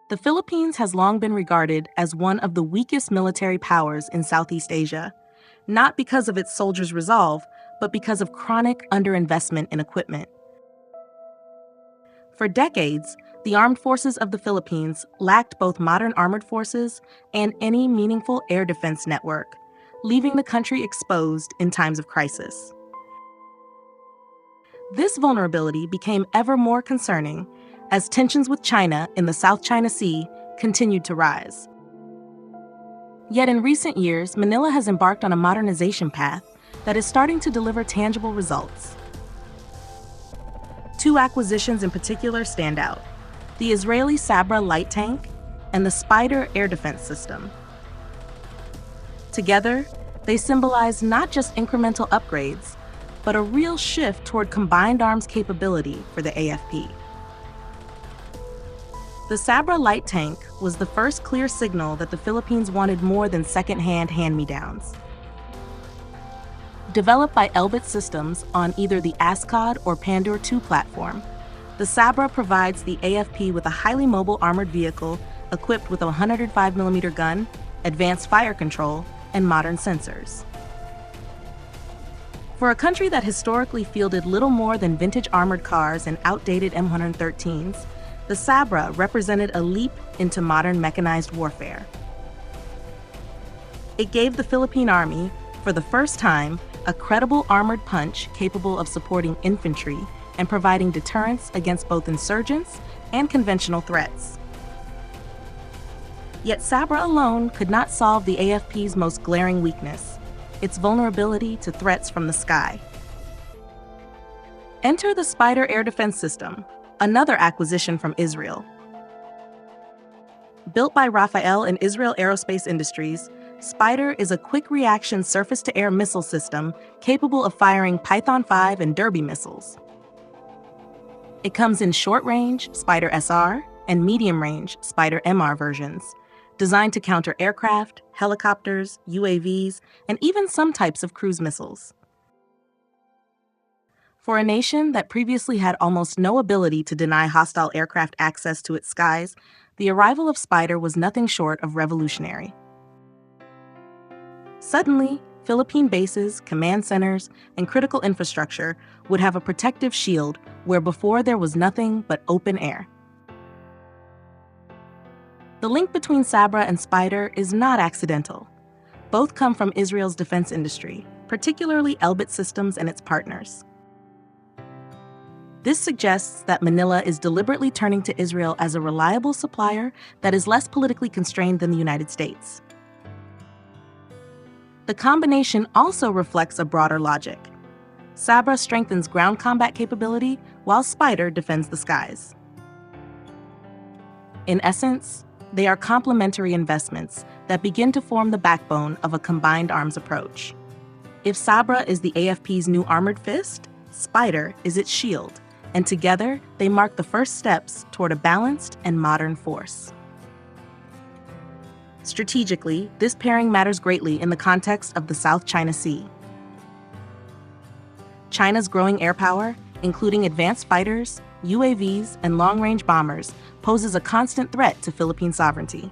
The Philippines has long been regarded as one of the weakest military powers in Southeast Asia, not because of its soldiers' resolve, but because of chronic underinvestment in equipment. For decades, the armed forces of the Philippines lacked both modern armored forces and any meaningful air defense network, leaving the country exposed in times of crisis. This vulnerability became ever more concerning as tensions with China in the South China Sea continued to rise. Yet in recent years, Manila has embarked on a modernization path that is starting to deliver tangible results. Two acquisitions in particular stand out: the Israeli Sabrah light tank and the SPYDER air defense system. Together, they symbolize not just incremental upgrades, but a real shift toward combined arms capability for the AFP. The Sabrah light tank was the first clear signal that the Philippines wanted more than second-hand hand-me-downs. Developed by Elbit Systems on either the ASCOD or Pandur II platform, the Sabrah provides the AFP with a highly mobile armored vehicle equipped with a 105mm gun, advanced fire control, and modern sensors. For a country that historically fielded little more than vintage armored cars and outdated M113s, the Sabrah represented a leap into modern mechanized warfare. It gave the Philippine Army, for the first time, a credible armored punch capable of supporting infantry and providing deterrence against both insurgents and conventional threats. Yet Sabrah alone could not solve the AFP's most glaring weakness: its vulnerability to threats from the sky. Enter the SPYDER air defense system, another acquisition from Israel. Built by Rafael and Israel Aerospace Industries, SPYDER is a quick-reaction surface-to-air missile system capable of firing Python 5 and Derby missiles. It comes in short-range SPYDER SR and medium-range SPYDER MR versions, designed to counter aircraft, helicopters, UAVs, and even some types of cruise missiles. For a nation that previously had almost no ability to deny hostile aircraft access to its skies, the arrival of SPYDER was nothing short of revolutionary. Suddenly, Philippine bases, command centers, and critical infrastructure would have a protective shield where before there was nothing but open air. The link between Sabrah and SPYDER is not accidental. Both come from Israel's defense industry, particularly Elbit Systems and its partners. This suggests that Manila is deliberately turning to Israel as a reliable supplier that is less politically constrained than the United States. The combination also reflects a broader logic. Sabrah strengthens ground combat capability, while SPYDER defends the skies. In essence, they are complementary investments that begin to form the backbone of a combined arms approach. If Sabrah is the AFP's new armored fist, SPYDER is its shield, and together they mark the first steps toward a balanced and modern force. Strategically, this pairing matters greatly in the context of the South China Sea. China's growing air power, including advanced fighters, UAVs, and long-range bombers, poses a constant threat to Philippine sovereignty.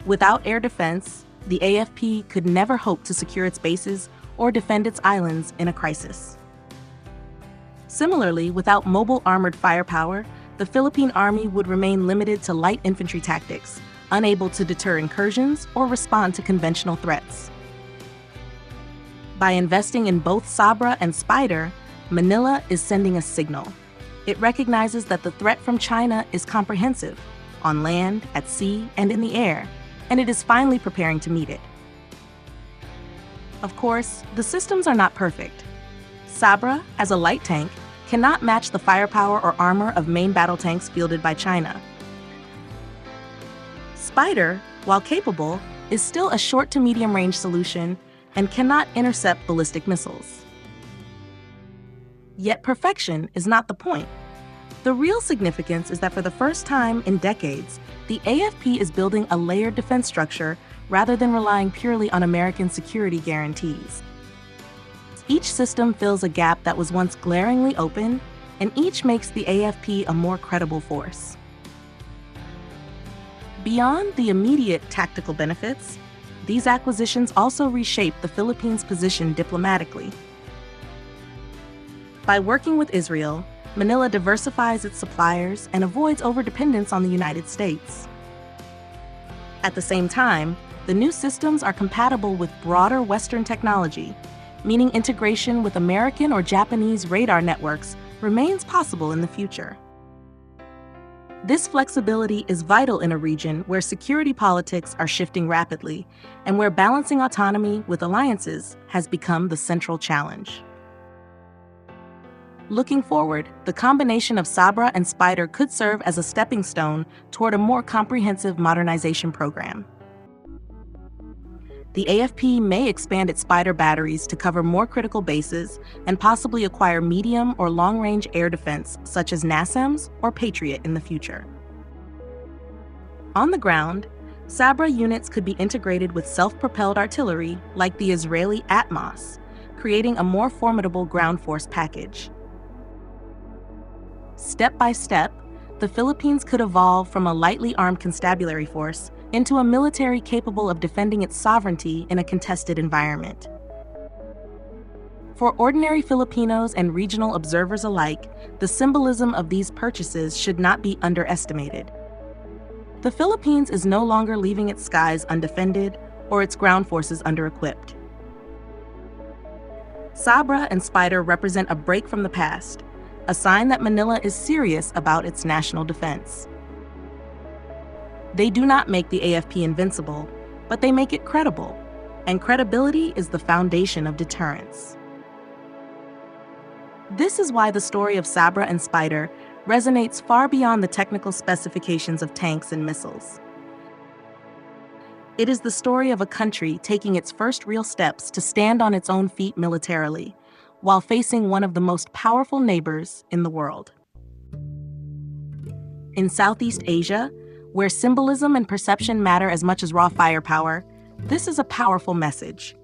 Without air defense, the AFP could never hope to secure its bases or defend its islands in a crisis. Similarly, without mobile armored firepower, the Philippine Army would remain limited to light infantry tactics, unable to deter incursions or respond to conventional threats. By investing in both Sabrah and SPYDER, Manila is sending a signal. It recognizes that the threat from China is comprehensive, on land, at sea, and in the air, and it is finally preparing to meet it. Of course, the systems are not perfect. Sabrah, as a light tank, cannot match the firepower or armor of main battle tanks fielded by China. SPYDER, while capable, is still a short to medium range solution and cannot intercept ballistic missiles. Yet perfection is not the point. The real significance is that for the first time in decades, the AFP is building a layered defense structure rather than relying purely on American security guarantees. Each system fills a gap that was once glaringly open and each makes the AFP a more credible force. Beyond the immediate tactical benefits, these acquisitions also reshape the Philippines' position diplomatically. By working with Israel, Manila diversifies its suppliers and avoids overdependence on the United States. At the same time, the new systems are compatible with broader Western technology, meaning integration with American or Japanese radar networks remains possible in the future. This flexibility is vital in a region where security politics are shifting rapidly and where balancing autonomy with alliances has become the central challenge. Looking forward, the combination of Sabrah and SPYDER could serve as a stepping stone toward a more comprehensive modernization program. The AFP may expand its SPYDER batteries to cover more critical bases and possibly acquire medium or long-range air defense such as NASAMS or Patriot in the future. On the ground, Sabrah units could be integrated with self-propelled artillery like the Israeli Atmos, creating a more formidable ground force package. Step by step, the Philippines could evolve from a lightly armed constabulary force into a military capable of defending its sovereignty in a contested environment. For ordinary Filipinos and regional observers alike, the symbolism of these purchases should not be underestimated. The Philippines is no longer leaving its skies undefended or its ground forces under-equipped. Sabrah and SPYDER represent a break from the past, a sign that Manila is serious about its national defense. They do not make the AFP invincible, but they make it credible, and credibility is the foundation of deterrence. This is why the story of Sabrah and SPYDER resonates far beyond the technical specifications of tanks and missiles. It is the story of a country taking its first real steps to stand on its own feet militarily, while facing one of the most powerful neighbors in the world. In Southeast Asia, where symbolism and perception matter as much as raw firepower, this is a powerful message.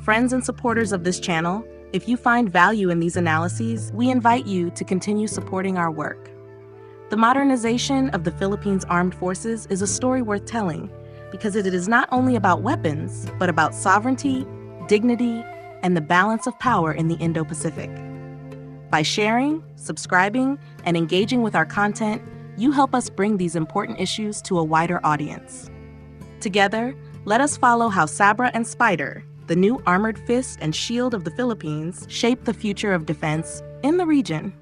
Friends and supporters of this channel, if you find value in these analyses, we invite you to continue supporting our work. The modernization of the Philippines Armed Forces is a story worth telling because it is not only about weapons, but about sovereignty, dignity, and the balance of power in the Indo-Pacific. By sharing, subscribing, and engaging with our content, you help us bring these important issues to a wider audience. Together, let us follow how Sabrah and SPYDER, the new armored fist and shield of the Philippines, shape the future of defense in the region.